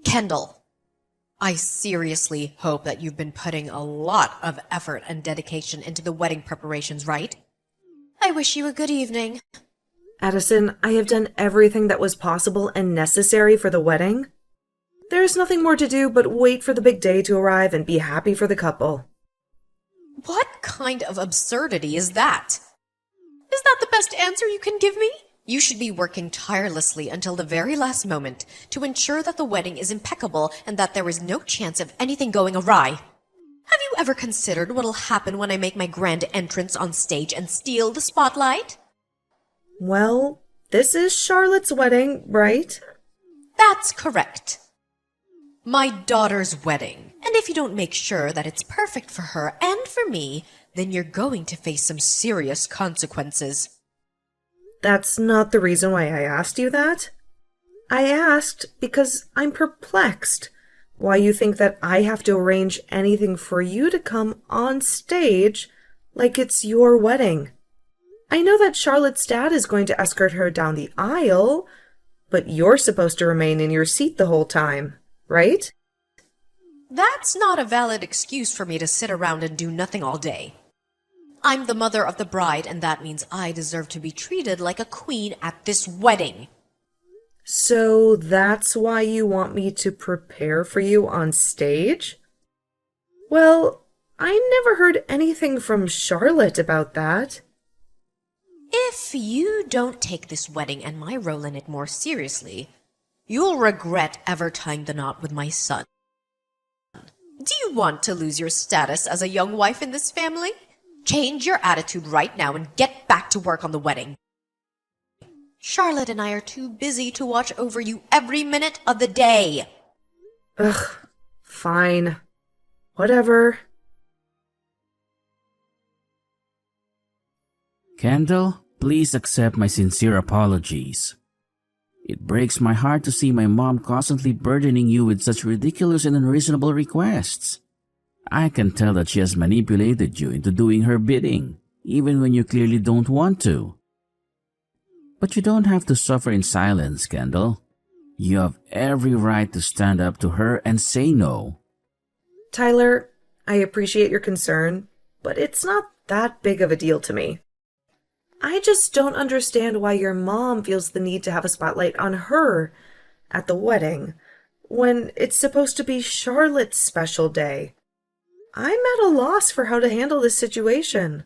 Kendall, I seriously hope that you've been putting a lot of effort and dedication into the wedding preparations, right? I wish you a good evening. Addison, I have done everything that was possible and necessary for the wedding. There's nothing more to do but wait for the big day to arrive and be happy for the couple. What kind of absurdity is that? Is that the best answer you can give me? You should be working tirelessly until the very last moment to ensure that the wedding is impeccable and that there is no chance of anything going awry. Have you ever considered what'll happen when I make my grand entrance on stage and steal the spotlight? Well, this is Charlotte's wedding, right? That's correct. My daughter's wedding. And if you don't make sure that it's perfect for her and for me, then you're going to face some serious consequences. That's not the reason why I asked you that. I asked because I'm perplexed why you think that I have to arrange anything for you to come on stage like it's your wedding. I know that Charlotte's dad is going to escort her down the aisle, but you're supposed to remain in your seat the whole time, right? That's not a valid excuse for me to sit around and do nothing all day. I'm the mother of the bride, and that means I deserve to be treated like a queen at this wedding. So that's why you want me to prepare for you on stage? Well, I never heard anything from Charlotte about that. If you don't take this wedding and my role in it more seriously, you'll regret ever tying the knot with my son. Do you want to lose your status as a young wife in this family? Change your attitude right now and get back to work on the wedding. Charlotte and I are too busy to watch over you every minute of the day. Ugh, fine. Whatever. Kendall, please accept my sincere apologies. It breaks my heart to see my mom constantly burdening you with such ridiculous and unreasonable requests. I can tell that she has manipulated you into doing her bidding, even when you clearly don't want to. But you don't have to suffer in silence, Kendall. You have every right to stand up to her and say no. Tyler, I appreciate your concern, but it's not that big of a deal to me. I just don't understand why your mom feels the need to have a spotlight on her at the wedding when it's supposed to be Charlotte's special day. I'm at a loss for how to handle this situation.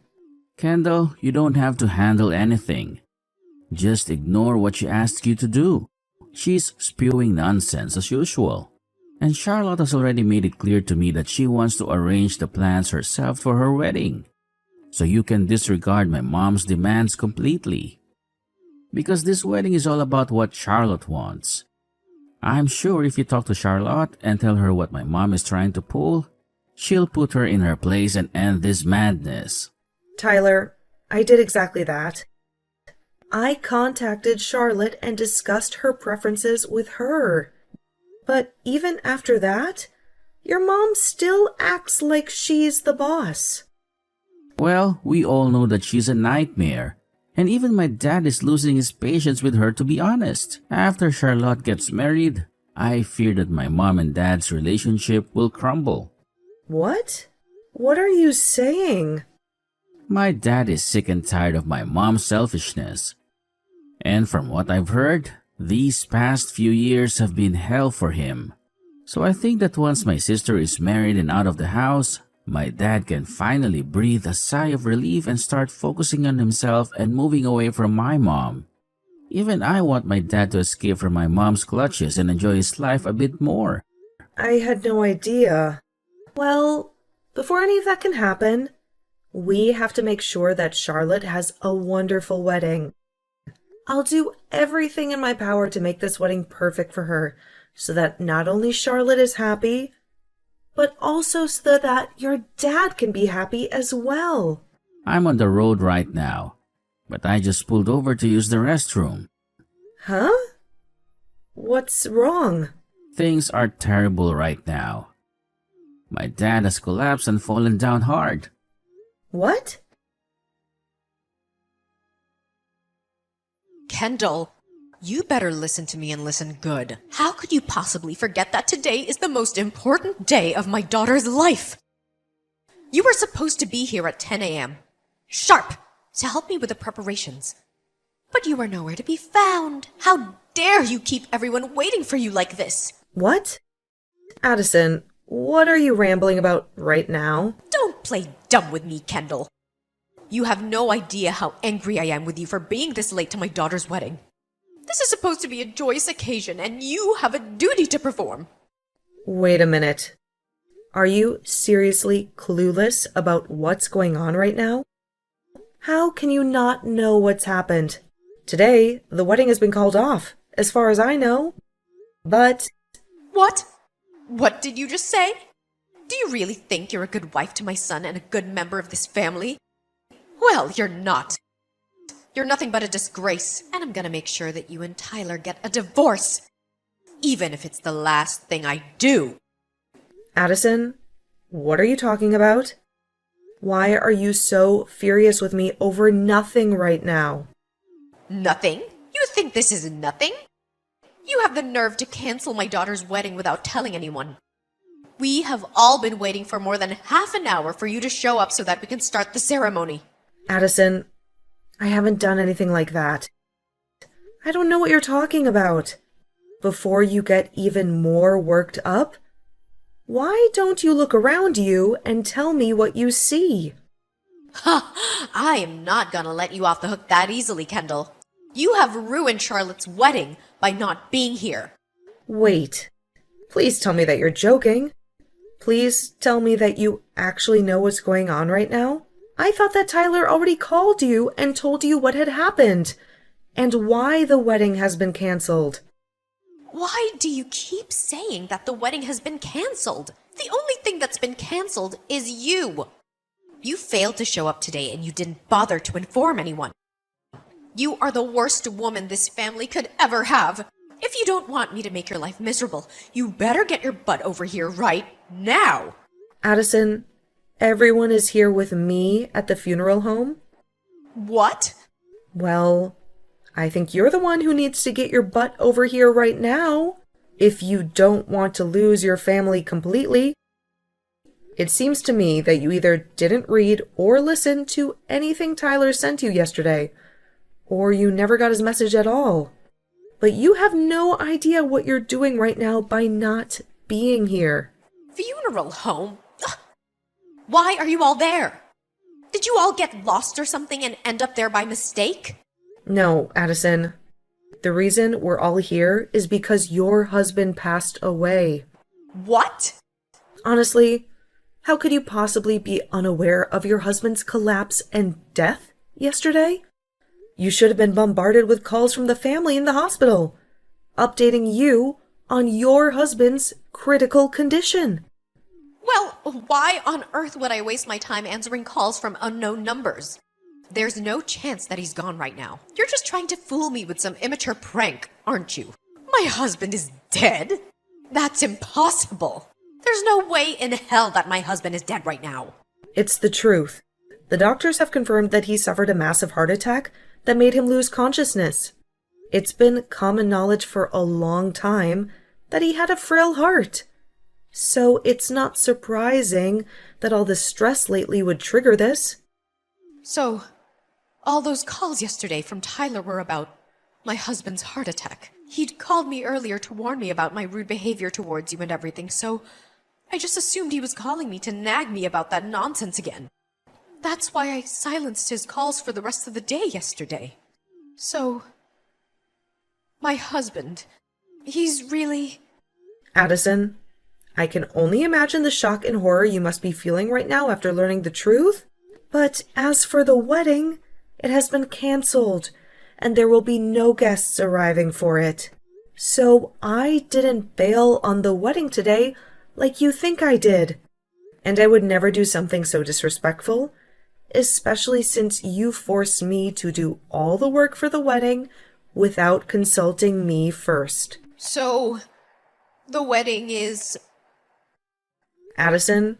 Kendall, you don't have to handle anything. Just ignore what she asks you to do. She's spewing nonsense as usual. And Charlotte has already made it clear to me that she wants to arrange the plans herself for her wedding. So you can disregard my mom's demands completely. Because this wedding is all about what Charlotte wants. I'm sure if you talk to Charlotte and tell her what my mom is trying to pull, she'll put her in her place and end this madness. Tyler, I did exactly that. I contacted Charlotte and discussed her preferences with her. But even after that, your mom still acts like she's the boss. Well, we all know that she's a nightmare. And even my dad is losing his patience with her, to be honest. After Charlotte gets married, I fear that my mom and dad's relationship will crumble. What? What are you saying? My dad is sick and tired of my mom's selfishness. And from what I've heard, these past few years have been hell for him. So I think that once my sister is married and out of the house, my dad can finally breathe a sigh of relief and start focusing on himself and moving away from my mom. Even I want my dad to escape from my mom's clutches and enjoy his life a bit more. I had no idea. Well, before any of that can happen, we have to make sure that Charlotte has a wonderful wedding. I'll do everything in my power to make this wedding perfect for her, so that not only Charlotte is happy, but also so that your dad can be happy as well. I'm on the road right now, but I just pulled over to use the restroom. Huh? What's wrong? Things are terrible right now. My dad has collapsed and fallen down hard. What? Kendall, You better listen to me and listen good. How could you possibly forget that today is the most important day of my daughter's life? You were supposed to be here at 10 a.m. sharp to help me with the preparations. But you are nowhere to be found. How dare you keep everyone waiting for you like this? What? Addison, what are you rambling about right now? Don't play dumb with me, Kendall. You have no idea how angry I am with you for being this late to my daughter's wedding. This is supposed to be a joyous occasion, and you have a duty to perform. Wait a minute. Are you seriously clueless about what's going on right now? How can you not know what's happened? Today, the wedding has been called off, as far as I know. But... What? What did you just say? Do you really think you're a good wife to my son and a good member of this family? Well, you're not. You're nothing but a disgrace, and I'm gonna make sure that you and Tyler get a divorce. Even if it's the last thing I do. Addison, what are you talking about? Why are you so furious with me over nothing right now? Nothing? You think this is nothing? You have the nerve to cancel my daughter's wedding without telling anyone. We have all been waiting for more than half an hour for you to show up so that we can start the ceremony. Addison, I haven't done anything like that. I don't know what you're talking about. Before you get even more worked up, why don't you look around you and tell me what you see? Ha! I am not gonna let you off the hook that easily, Kendall. You have ruined Charlotte's wedding by not being here. Wait. Please tell me that you're joking. Please tell me that you actually know what's going on right now. I thought that Tyler already called you and told you what had happened and why the wedding has been canceled. Why do you keep saying that the wedding has been canceled? The only thing that's been canceled is you. You failed to show up today and you didn't bother to inform anyone. You are the worst woman this family could ever have. If you don't want me to make your life miserable, you better get your butt over here right now. Addison, everyone is here with me at the funeral home? What? Well, I think you're the one who needs to get your butt over here right now, if you don't want to lose your family completely. It seems to me that you either didn't read or listen to anything Tyler sent you yesterday, or you never got his message at all. But you have no idea what you're doing right now by not being here. Funeral home? Ugh. Why are you all there? Did you all get lost or something and end up there by mistake? No, Addison. The reason we're all here is because your husband passed away. What? Honestly, how could you possibly be unaware of your husband's collapse and death yesterday? You should have been bombarded with calls from the family in the hospital, updating you on your husband's critical condition. Well, why on earth would I waste my time answering calls from unknown numbers? There's no chance that he's gone right now. You're just trying to fool me with some immature prank, aren't you? My husband is dead? That's impossible. There's no way in hell that my husband is dead right now. It's the truth. The doctors have confirmed that he suffered a massive heart attack that made him lose consciousness. It's been common knowledge for a long time that he had a frail heart. So it's not surprising that all the stress lately would trigger this. So, all those calls yesterday from Tyler were about my husband's heart attack. He'd called me earlier to warn me about my rude behavior towards you and everything, so I just assumed he was calling me to nag me about that nonsense again. That's why I silenced his calls for the rest of the day yesterday. So, my husband, he's really... Addison, I can only imagine the shock and horror you must be feeling right now after learning the truth. But as for the wedding, it has been canceled, and there will be no guests arriving for it. So I didn't bail on the wedding today like you think I did. And I would never do something so disrespectful, especially since you forced me to do all the work for the wedding without consulting me first. So, the wedding is... Addison,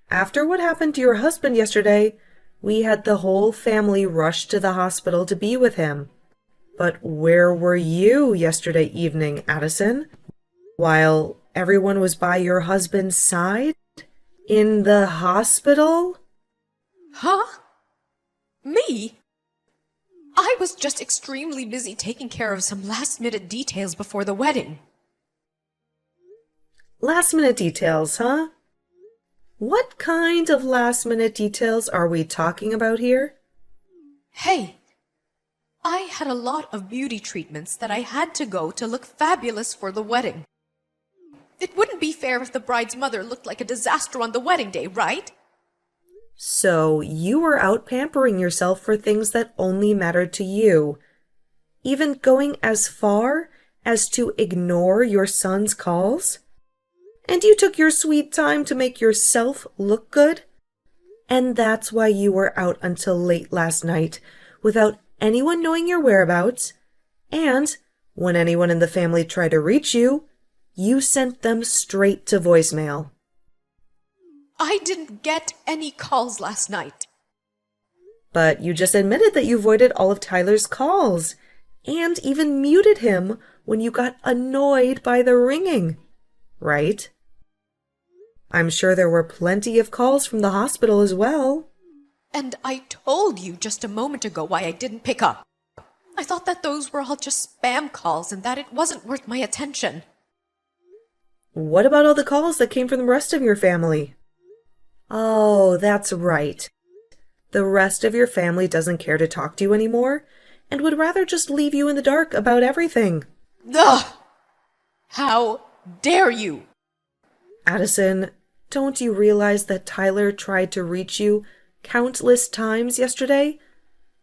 after what happened to your husband yesterday, we had the whole family rush to the hospital to be with him. But where were you yesterday evening, Addison? While everyone was by your husband's side? In the hospital? Huh? Me? I was just extremely busy taking care of some last-minute details before the wedding. Last-minute details, huh? What kind of last-minute details are we talking about here? Hey, I had a lot of beauty treatments that I had to go to look fabulous for the wedding. It wouldn't be fair if the bride's mother looked like a disaster on the wedding day, right? So you were out pampering yourself for things that only mattered to you, even going as far as to ignore your son's calls? And you took your sweet time to make yourself look good? And that's why you were out until late last night without anyone knowing your whereabouts, and when anyone in the family tried to reach you, you sent them straight to voicemail. I didn't get any calls last night. But you just admitted that you avoided all of Tyler's calls, and even muted him when you got annoyed by the ringing, right? I'm sure there were plenty of calls from the hospital as well. And I told you just a moment ago why I didn't pick up. I thought that those were all just spam calls and that it wasn't worth my attention. What about all the calls that came from the rest of your family? Oh, that's right. The rest of your family doesn't care to talk to you anymore and would rather just leave you in the dark about everything. Ugh! How dare you! Addison, don't you realize that Tyler tried to reach you countless times yesterday,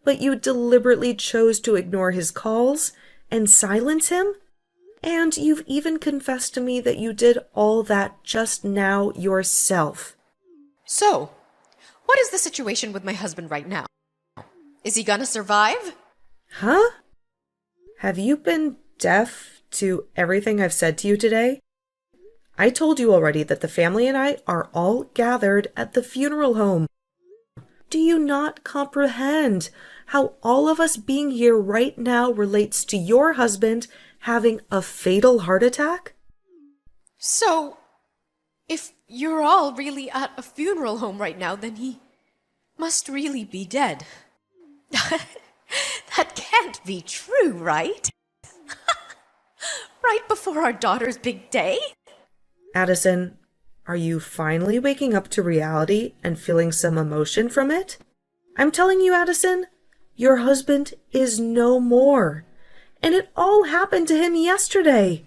but you deliberately chose to ignore his calls and silence him? And you've even confessed to me that you did all that just now yourself. So, what is the situation with my husband right now? Is he gonna survive? Huh? Have you been deaf to everything I've said to you today? I told you already that the family and I are all gathered at the funeral home. Do you not comprehend how all of us being here right now relates to your husband having a fatal heart attack? So, if you're all really at a funeral home right now, then he must really be dead. That can't be true, right? Right before our daughter's big day? Addison, are you finally waking up to reality and feeling some emotion from it? I'm telling you, Addison, your husband is no more. And it all happened to him yesterday.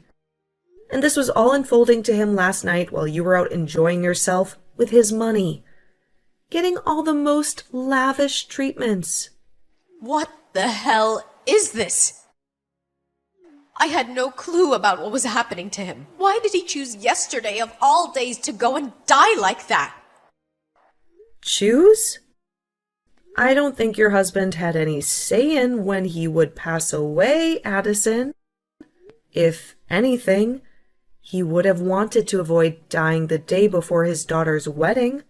And this was all unfolding to him last night while you were out enjoying yourself with his money, getting all the most lavish treatments. What the hell is this? I had no clue about what was happening to him. Why did he choose yesterday of all days to go and die like that? Choose? I don't think your husband had any say in when he would pass away, Addison. If anything, he would have wanted to avoid dying the day before his daughter's wedding.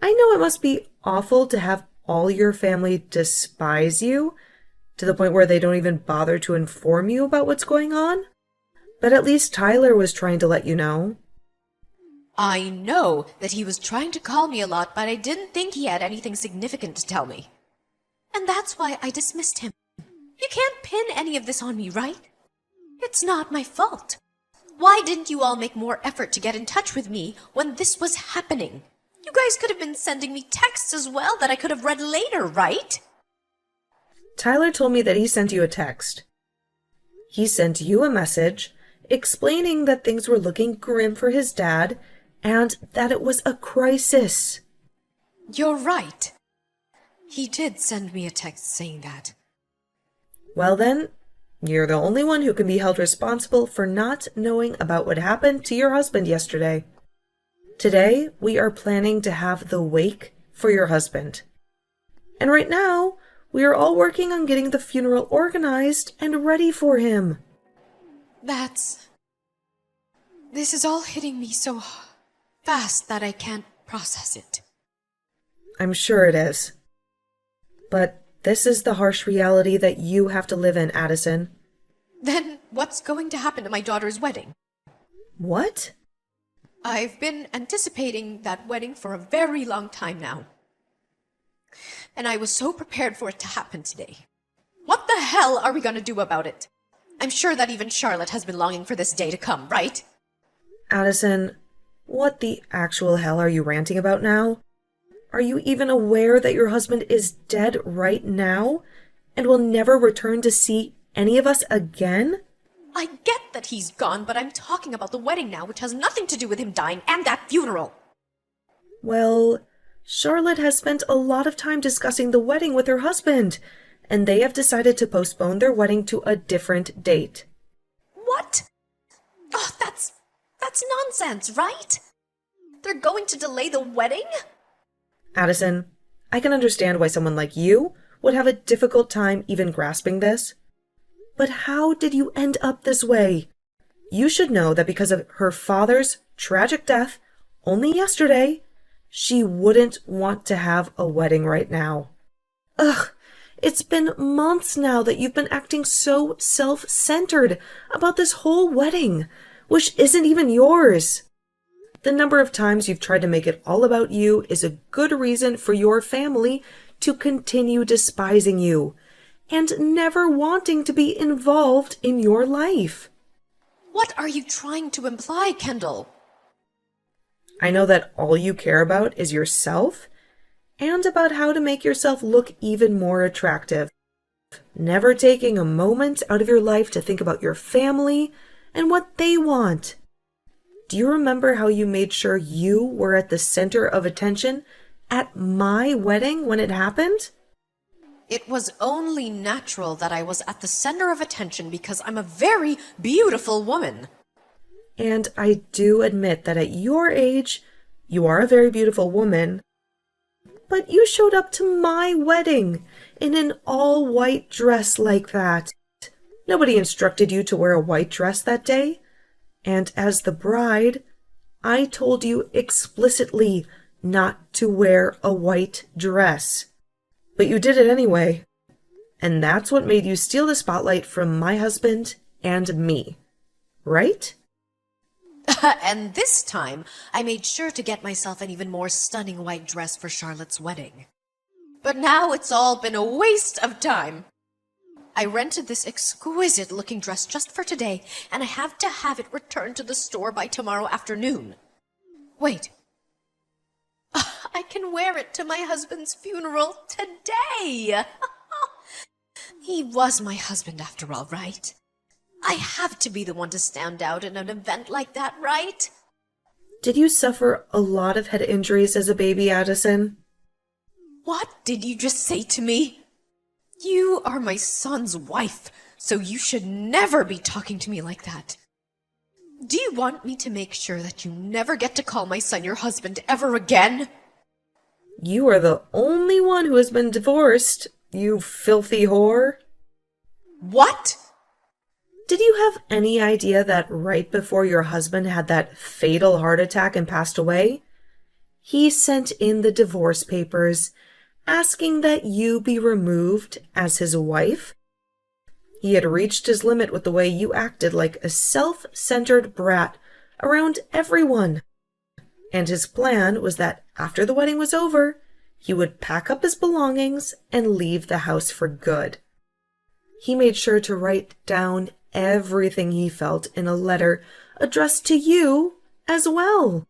I know it must be awful to have all your family despise you, to the point where they don't even bother to inform you about what's going on. But at least Tyler was trying to let you know. I know that he was trying to call me a lot, but I didn't think he had anything significant to tell me. And that's why I dismissed him. You can't pin any of this on me, right? It's not my fault. Why didn't you all make more effort to get in touch with me when this was happening? You guys could have been sending me texts as well that I could have read later, right? Tyler told me that he sent you a text. He sent you a message explaining that things were looking grim for his dad and that it was a crisis. You're right. He did send me a text saying that. Well then, you're the only one who can be held responsible for not knowing about what happened to your husband yesterday. Today, we are planning to have the wake for your husband. And right now, we are all working on getting the funeral organized and ready for him. This is all hitting me so fast that I can't process it. I'm sure it is. But This is the harsh reality that you have to live in, Addison. Then what's going to happen to my daughter's wedding? What? I've been anticipating that wedding for a very long time now. And I was so prepared for it to happen today. What the hell are we going to do about it? I'm sure that even Charlotte has been longing for this day to come, right? Addison, what the actual hell are you ranting about now? Are you even aware that your husband is dead right now and will never return to see any of us again? I get that he's gone, but I'm talking about the wedding now, which has nothing to do with him dying and that funeral. Well, Charlotte has spent a lot of time discussing the wedding with her husband, and they have decided to postpone their wedding to a different date. What? Oh, that's nonsense, right? They're going to delay the wedding? Addison, I can understand why someone like you would have a difficult time even grasping this. But how did you end up this way? You should know that because of her father's tragic death only yesterday, she wouldn't want to have a wedding right now. Ugh, it's been months now that you've been acting so self-centered about this whole wedding, which isn't even yours. The number of times you've tried to make it all about you is a good reason for your family to continue despising you and never wanting to be involved in your life. What are you trying to imply, Kendall? I know that all you care about is yourself and about how to make yourself look even more attractive, never taking a moment out of your life to think about your family and what they want. Do you remember how you made sure you were at the center of attention at my wedding when it happened? It was only natural that I was at the center of attention because I'm a very beautiful woman. And I do admit that at your age, you are a very beautiful woman. But you showed up to my wedding in an all-white dress like that. Nobody instructed you to wear a white dress that day. And as the bride, I told you explicitly not to wear a white dress. But you did it anyway. And that's what made you steal the spotlight from my husband and me. Right? And this time, I made sure to get myself an even more stunning white dress for Charlotte's wedding. But now it's all been a waste of time. I rented this exquisite-looking dress just for today, and I have to have it returned to the store by tomorrow afternoon. Wait. I can wear it to my husband's funeral today! He was my husband after all, right? I have to be the one to stand out in an event like that, right? Did you suffer a lot of head injuries as a baby, Addison? What did you just say to me? You are my son's wife, so you should never be talking to me like that. Do you want me to make sure that you never get to call my son your husband ever again? You are the only one who has been divorced, you filthy whore. What? Did you have any idea that right before your husband had that fatal heart attack and passed away, he sent in the divorce papers asking that you be removed as his wife? He had reached his limit with the way you acted like a self-centered brat around everyone. And his plan was that after the wedding was over, he would pack up his belongings and leave the house for good. He made sure to write down everything he felt in a letter addressed to you as well.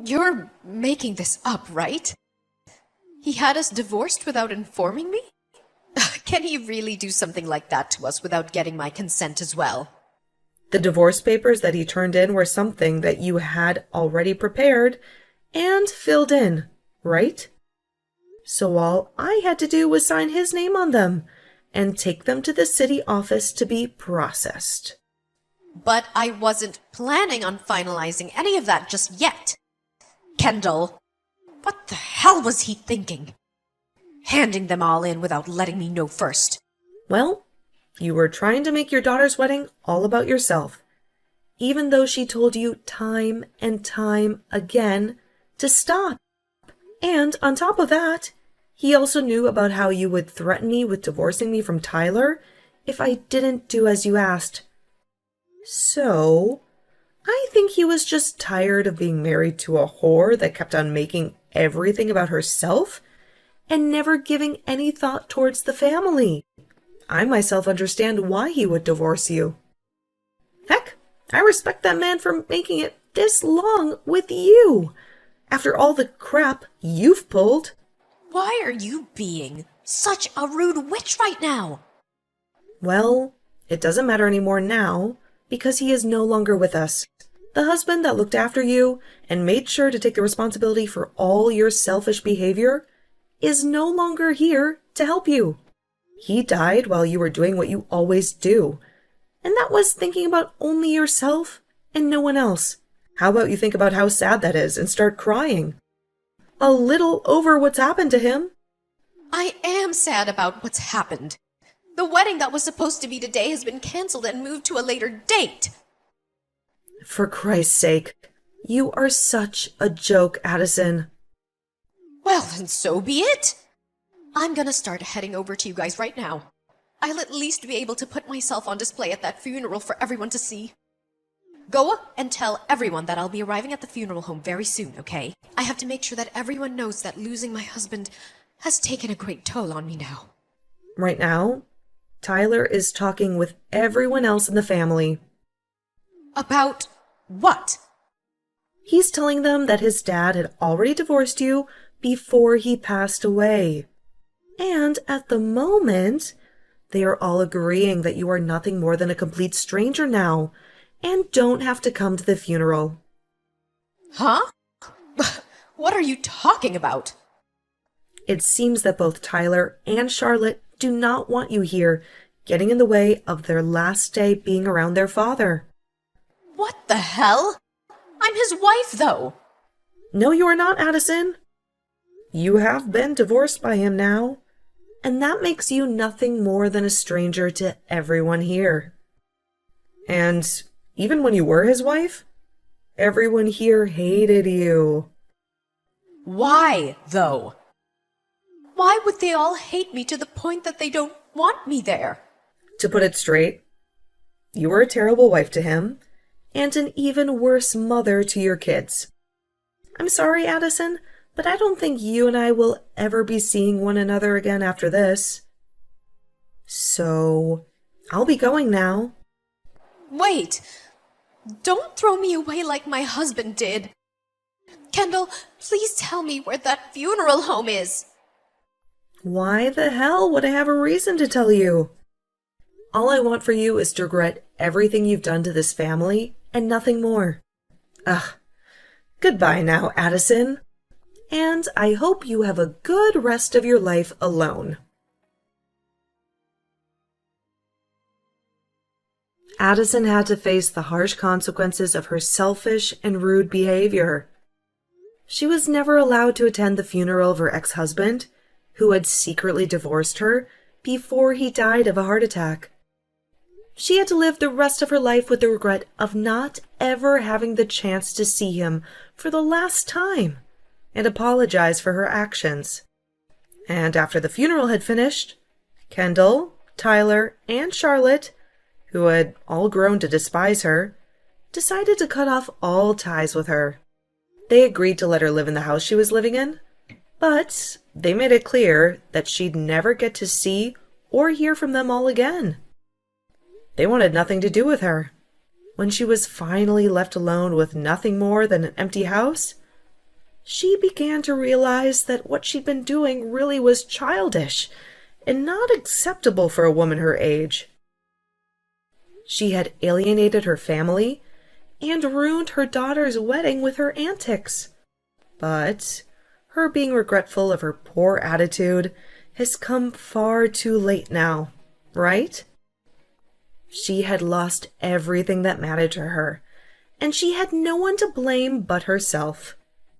You're making this up, right? He had us divorced without informing me? Can he really do something like that to us without getting my consent as well? The divorce papers that he turned in were something that you had already prepared and filled in, right? So all I had to do was sign his name on them and take them to the city office to be processed. But I wasn't planning on finalizing any of that just yet. Kendall, what the hell was he thinking? Handing them all in without letting me know first. Well, you were trying to make your daughter's wedding all about yourself, even though she told you time and time again to stop. And on top of that, He also knew about how you would threaten me with divorcing me from Tyler if I didn't do as you asked. So, I think he was just tired of being married to a whore that kept on making everything about herself and never giving any thought towards the family. I myself understand why he would divorce you. Heck, I respect that man for making it this long with you, after all the crap you've pulled. Why are you being such a rude witch right now? Well, it doesn't matter anymore now, because he is no longer with us. The husband that looked after you and made sure to take the responsibility for all your selfish behavior is no longer here to help you. He died while you were doing what you always do, and that was thinking about only yourself and no one else. How about you think about how sad that is and start crying? A little over what's happened to him. I am sad about what's happened. The wedding that was supposed to be today has been cancelled and moved to a later date. For Christ's sake, you are such a joke, Addison. Well, then so be it. I'm gonna start heading over to you guys right now. I'll at least be able to put myself on display at that funeral for everyone to see. Go and tell everyone that I'll be arriving at the funeral home very soon, okay? I have to make sure that everyone knows that losing my husband has taken a great toll on me now. Right now, Tyler is talking with everyone else in the family. About what? He's telling them that his dad had already divorced you before he passed away. And at the moment, they are all agreeing that you are nothing more than a complete stranger now, and don't have to come to the funeral. Huh? What are you talking about? It seems that both Tyler and Charlotte do not want you here, getting in the way of their last day being around their father. What the hell? I'm his wife, though. No, you are not, Addison. You have been divorced by him now, and that makes you nothing more than a stranger to everyone here. And even when you were his wife, everyone here hated you. Why, though? Why would they all hate me to the point that they don't want me there? To put it straight, you were a terrible wife to him, and an even worse mother to your kids. I'm sorry, Addison, but I don't think you and I will ever be seeing one another again after this. So, I'll be going now. Wait! Don't throw me away like my husband did. Kendall, please tell me where that funeral home is. Why the hell would I have a reason to tell you? All I want for you is to regret everything you've done to this family and nothing more. Ugh. Goodbye now, Addison. And I hope you have a good rest of your life alone. Addison had to face the harsh consequences of her selfish and rude behavior. She was never allowed to attend the funeral of her ex-husband, who had secretly divorced her before he died of a heart attack. She had to live the rest of her life with the regret of not ever having the chance to see him for the last time and apologize for her actions. And after the funeral had finished, Kendall, Tyler, and Charlotte, who had all grown to despise her, decided to cut off all ties with her. They agreed to let her live in the house she was living in, but they made it clear that she'd never get to see or hear from them all again. They wanted nothing to do with her. When she was finally left alone with nothing more than an empty house, she began to realize that what she'd been doing really was childish and not acceptable for a woman her age. She had alienated her family and ruined her daughter's wedding with her antics. But her being regretful of her poor attitude has come far too late now, right? She had lost everything that mattered to her, and she had no one to blame but herself.